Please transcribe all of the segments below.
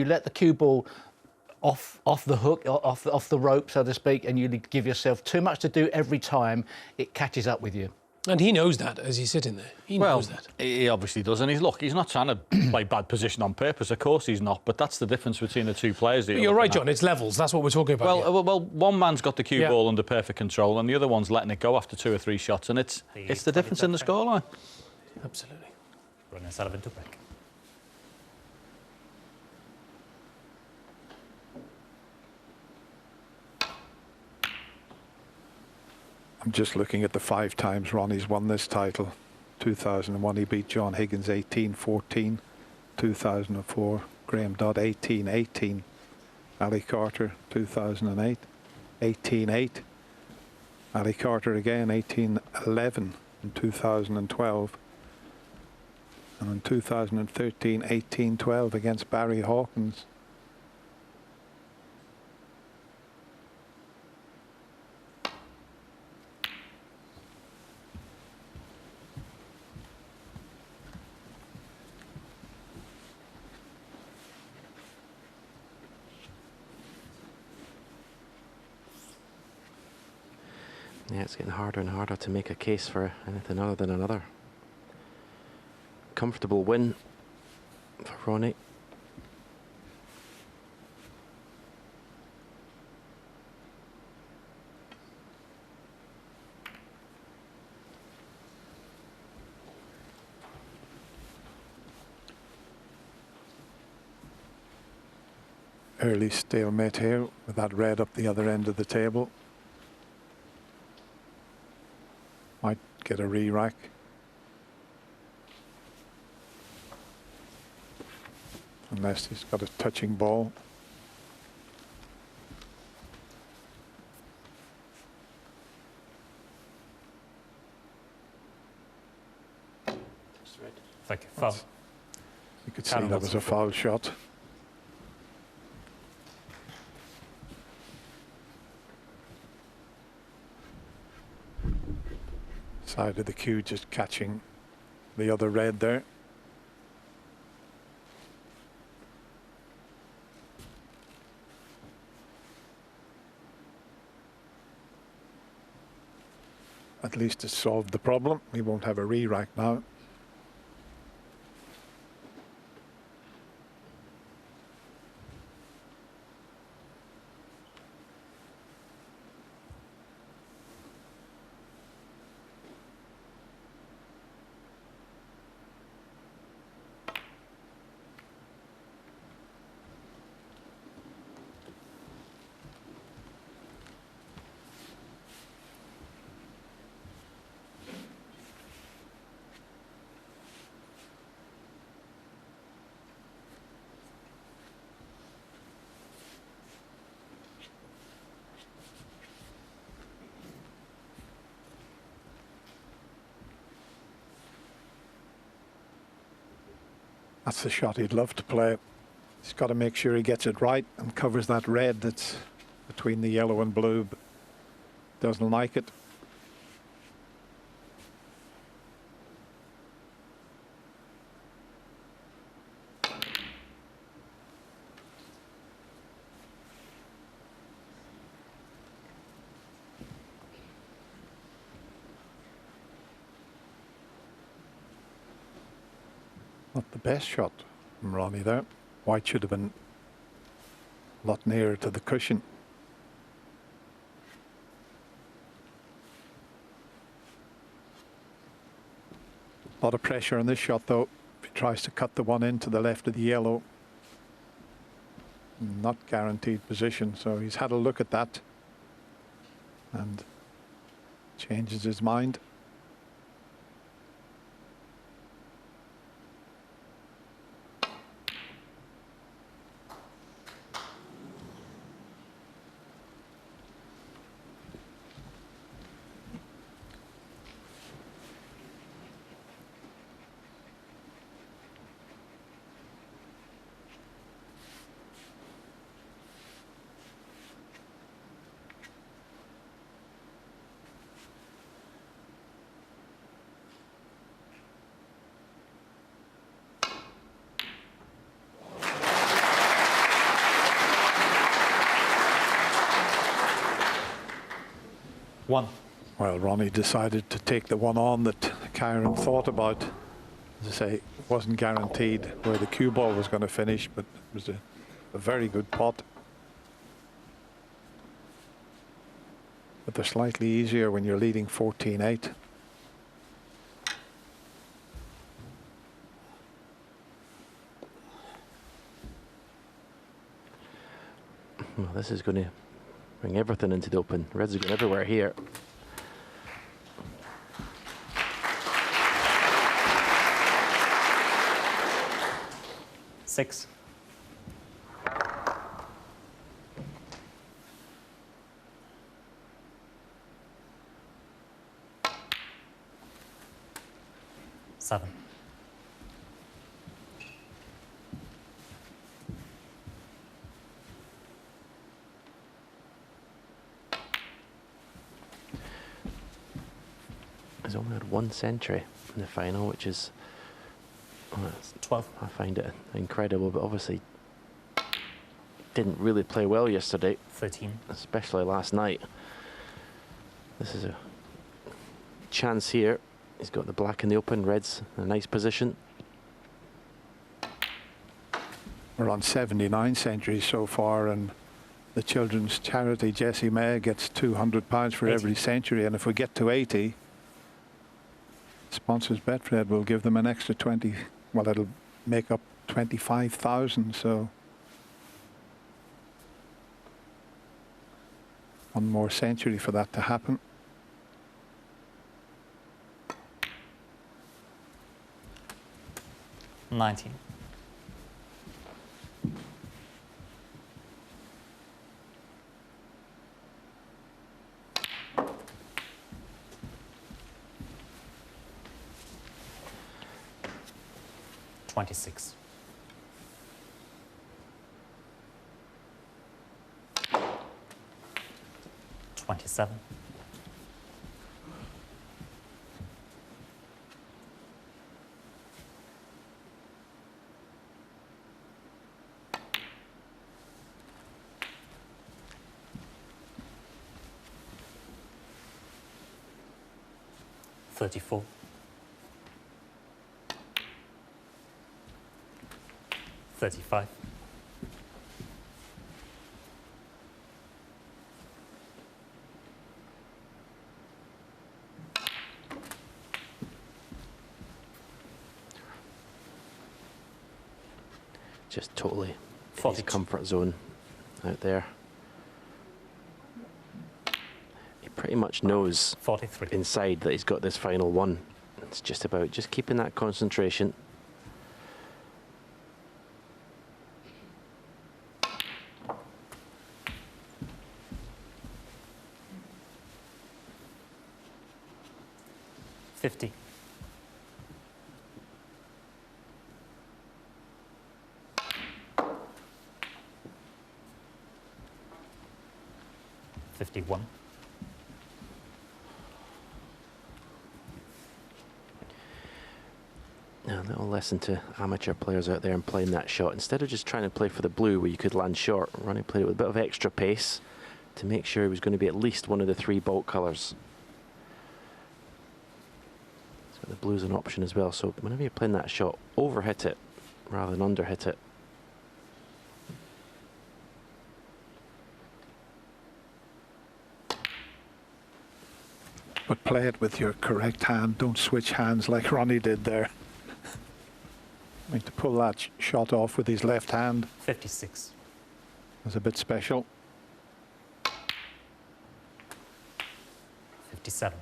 You let the cue ball off the hook, off the rope, so to speak, and you give yourself too much to do every time, it catches up with you. And he knows that as he's sitting there. He knows that. He obviously does, and he's not trying to play bad position on purpose. Of course he's not, but that's the difference between the two players. But you're right, John, it's levels. That's what we're talking about. Well, one man's got the cue ball under perfect control, and the other one's letting it go after 2 or 3 shots, and it's the difference in the scoreline. Absolutely. Ronnie and Sullivan to break. I'm just looking at the 5 times Ronnie's won this title. 2001 he beat John Higgins 18-14. 2004 Graham Dodd 18-18. Ali Carter 2008 18-8. Ali Carter again 18-11 in 2012. And in 2013 18-12 against Barry Hawkins. Yeah, it's getting harder and harder to make a case for anything other than another comfortable win for Ronnie. Early stalemate here with that red up the other end of the table. Might get a re-rack. Unless he's got a touching ball. Thank you. Foul. You could see that was a foul shot. Side of the cue just catching the other red there. At least it's solved the problem. We won't have a re-rack now. That's the shot he'd love to play. He's got to make sure he gets it right and covers that red that's between the yellow and blue, but doesn't like it. Not the best shot from Ronnie there. White should have been a lot nearer to the cushion. A lot of pressure on this shot though. If he tries to cut the one in to the left of the yellow. Not guaranteed position, so he's had a look at that and changes his mind. 1. Well, Ronnie decided to take the one on that Kyron thought about. As I say, it wasn't guaranteed where the cue ball was going to finish, but it was a very good pot. But they're slightly easier when you're leading 14-8. Well, this is going to bring everything into the open. Reds are going everywhere here. Six. Seven. He's only had 1 century in the final, which is, well, 12. I find it incredible, but obviously didn't really play well yesterday, 13. especially last night. This is a chance here. He's got the black in the open, reds in a nice position. We're on 79 centuries so far, and the children's charity Jessie May gets £200 for 80. every century, and if we get to 80, sponsors Betfred will give them an extra 20. Well, it'll make up 25,000. So one more century for that to happen. $19. $26. $27. $34. $35. Just totally in his 42. comfort zone out there. He pretty much knows 43. inside that he's got this final one. It's just about just keeping that concentration. $50. $51. Now, a little lesson to amateur players out there and playing that shot. Instead of just trying to play for the blue where you could land short, Ronnie played it with a bit of extra pace to make sure he was going to be at least one of the 3 bolt colours. So the blue's an option as well. So whenever you're playing that shot, overhit it rather than underhit it. But play it with your correct hand. Don't switch hands like Ronnie did there. I mean, to pull that shot off with his left hand 56. was a bit special. 57.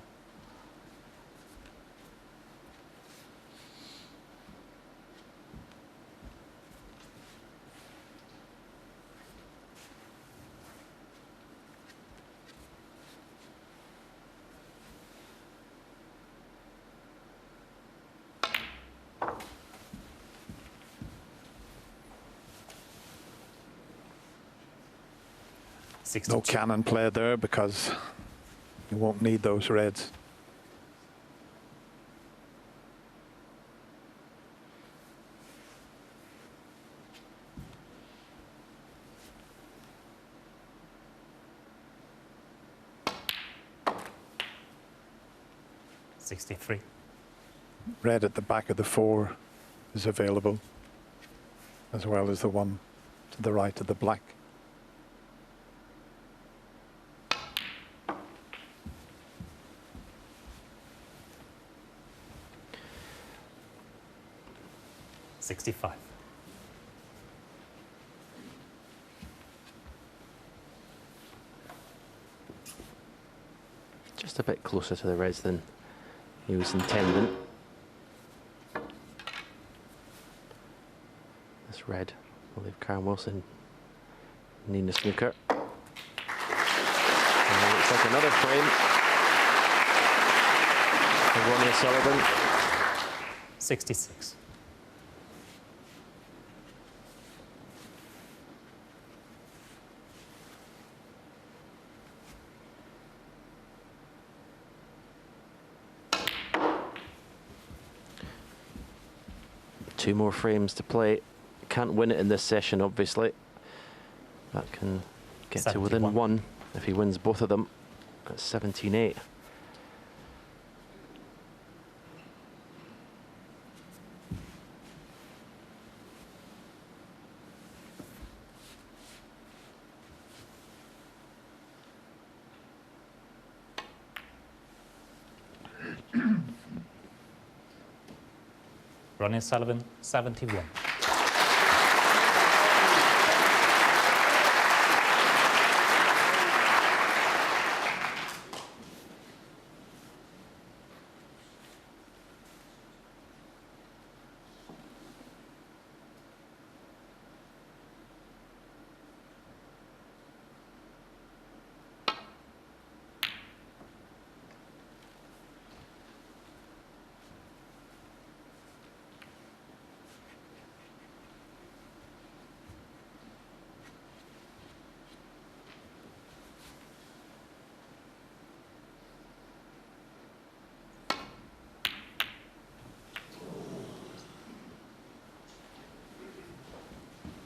No cannon play there because you won't need those reds. 63. Red at the back of the 4 is available, as well as the one to the right of the black. $65. Just a bit closer to the reds than he was intending. This red will leave Karen Wilson needing a snooker. And it looks like another frame for Ronnie O'Sullivan. 66. Two more frames to play. Can't win it in this session, obviously. That can get to within 71. one if he wins both of them. That's 17-8. Ronnie O'Sullivan, 71.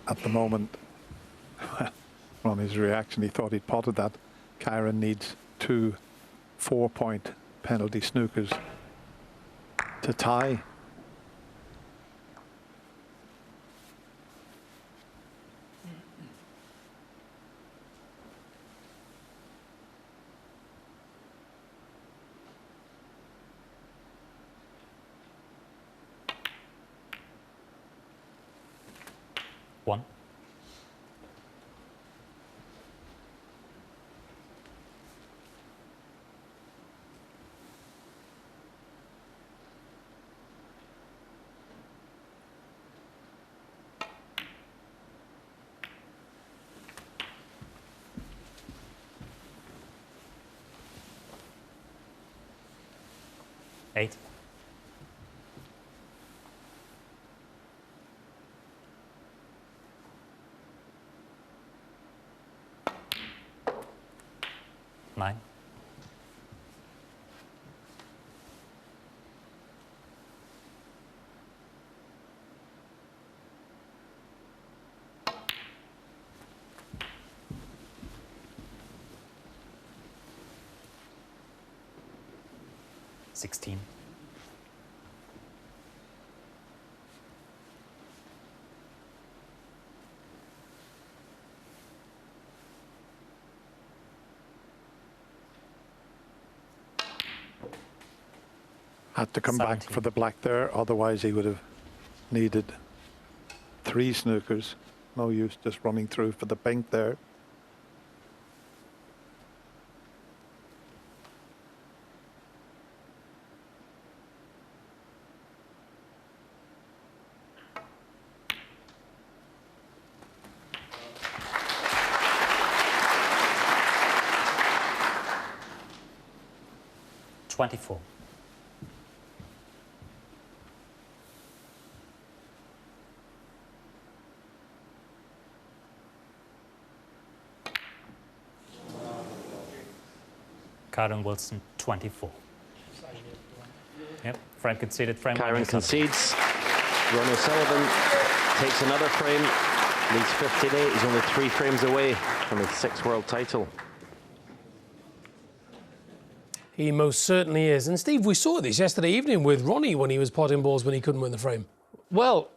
At the moment, Ronnie's reaction, he thought he'd potted that. Kyron needs 2 4-point penalty snookers to tie. One. Eight. Nine. $16. Had to come back 17. for the black there, otherwise he would have needed 3 snookers. No use just running through for the pink there. $24. Karen Wilson, 24. Yep, Frank conceded frame. Kyron concedes. Ronnie O'Sullivan takes another frame. Leads 15-8. He's only 3 frames away from his 6th world title. He most certainly is. And Steve, we saw this yesterday evening with Ronnie when he was potting balls when he couldn't win the frame. Well,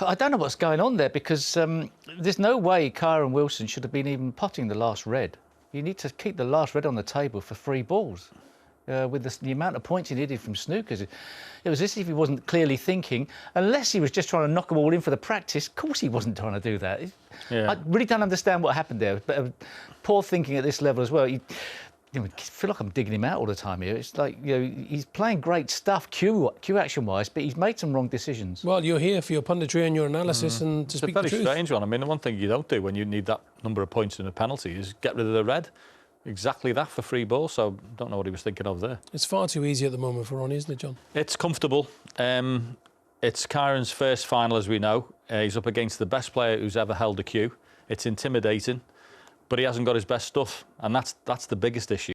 I don't know what's going on there because there's no way Kyron Wilson should have been even potting the last red. You need to keep the last red on the table for 3 balls. With the amount of points he needed from snookers. It was as if he wasn't clearly thinking, unless he was just trying to knock them all in for the practice. Of course he wasn't trying to do that. Yeah. I really don't understand what happened there. But poor thinking at this level as well. I feel like I'm digging him out all the time here. It's like, he's playing great stuff, cue action-wise, but he's made some wrong decisions. Well, you're here for your punditry and your analysis and to speak the truth. It's a very strange one. I mean, the one thing you don't do when you need that number of points in a penalty is get rid of the red. Exactly that for 3 balls, so don't know what he was thinking of there. It's far too easy at the moment for Ronnie, isn't it, John? It's comfortable. It's Kyron's first final, as we know. He's up against the best player who's ever held a cue. It's intimidating, but he hasn't got his best stuff, and that's the biggest issue.